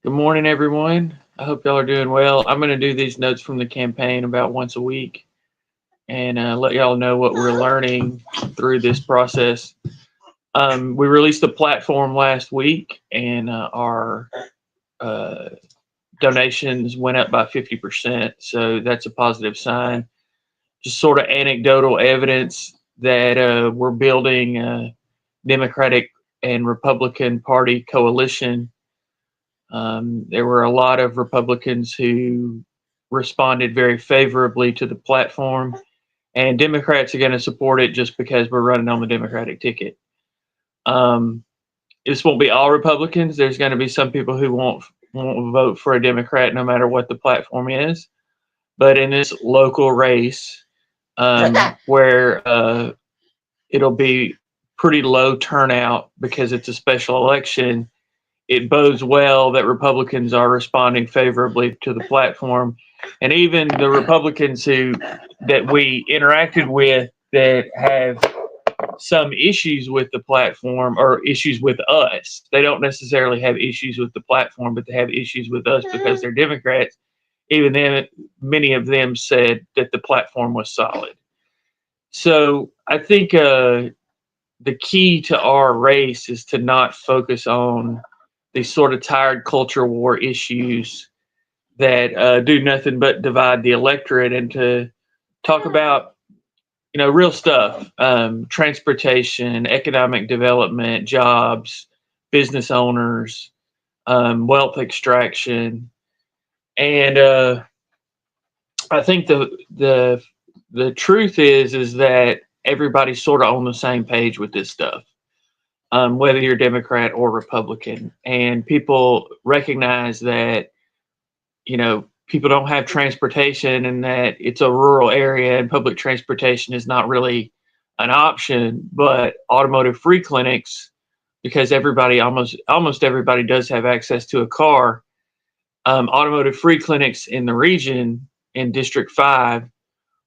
Good morning, everyone. I hope y'all are doing well. I'm going to do these notes from the campaign about once a week and let y'all know what we're learning through this process. We released a platform last week, and our uh, donations went up by 50%. So that's a positive sign. Just sort of anecdotal evidence that we're building a Democratic and Republican Party coalition. There were a lot of Republicans who responded very favorably to the platform, and Democrats are going to support it just because we're running on the Democratic ticket. Um, this won't be all Republicans. There's going to be some people who won't vote for a Democrat no matter what the platform is. But in this local race, where it'll be pretty low turnout because it's a special election, it bodes well that Republicans are responding favorably to the platform. And even the Republicans that we interacted with that have some issues with the platform or issues with us. They don't necessarily have issues with the platform, but they have issues with us because they're Democrats. Even then, many of them said that the platform was solid. So I think the key to our race is to not focus on these sort of tired culture war issues that do nothing but divide the electorate, and to talk about real stuff: transportation, economic development, jobs, business owners, wealth extraction. And I think the truth is that everybody's sort of on the same page with this stuff, whether you're Democrat or Republican. And people recognize that, people don't have transportation and that it's a rural area and public transportation is not really an option. But automotive free clinics, because almost everybody does have access to a car, automotive free clinics in the region in District 5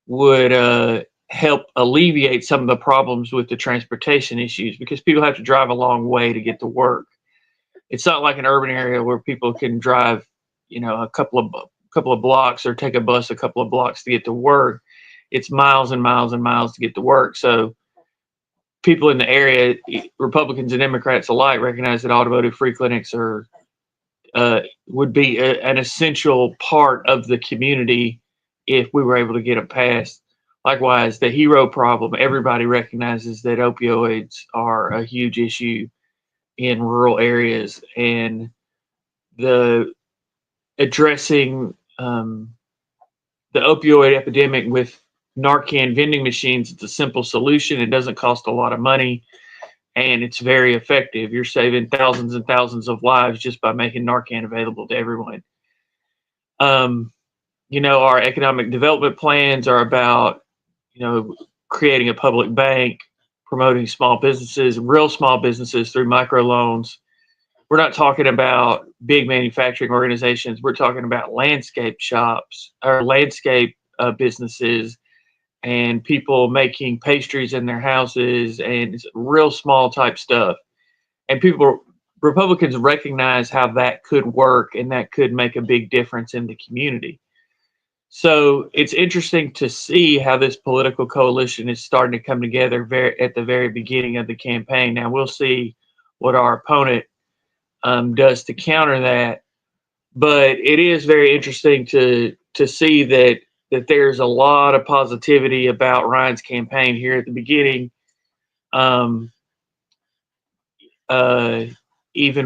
would help alleviate some of the problems with the transportation issues, because people have to drive a long way to get to work. It's not like an urban area where people can drive, a couple of blocks or take a bus a couple of blocks to get to work. It's miles and miles and miles to get to work. So people in the area, Republicans and Democrats alike, recognize that automotive free clinics would be an essential part of the community if we were able to get them passed. Likewise, the hero problem, everybody recognizes that opioids are a huge issue in rural areas, and the addressing the opioid epidemic with Narcan vending machines, it's a simple solution. It doesn't cost a lot of money, and it's very effective. You're saving thousands and thousands of lives just by making Narcan available to everyone. Our economic development plans are about, creating a public bank, promoting small businesses, real small businesses through microloans. We're not talking about big manufacturing organizations. We're talking about landscape shops or landscape businesses and people making pastries in their houses, and it's real small type stuff. And Republicans recognize how that could work and that could make a big difference in the community. So it's interesting to see how this political coalition is starting to come together at the very beginning of the campaign. Now we'll see what our opponent does to counter that, but it is very interesting to see that there's a lot of positivity about Ryan's campaign here at the beginning, even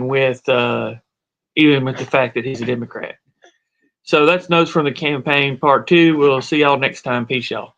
with the fact that he's a Democrat. So that's notes from the campaign part 2. We'll see y'all next time. Peace, y'all.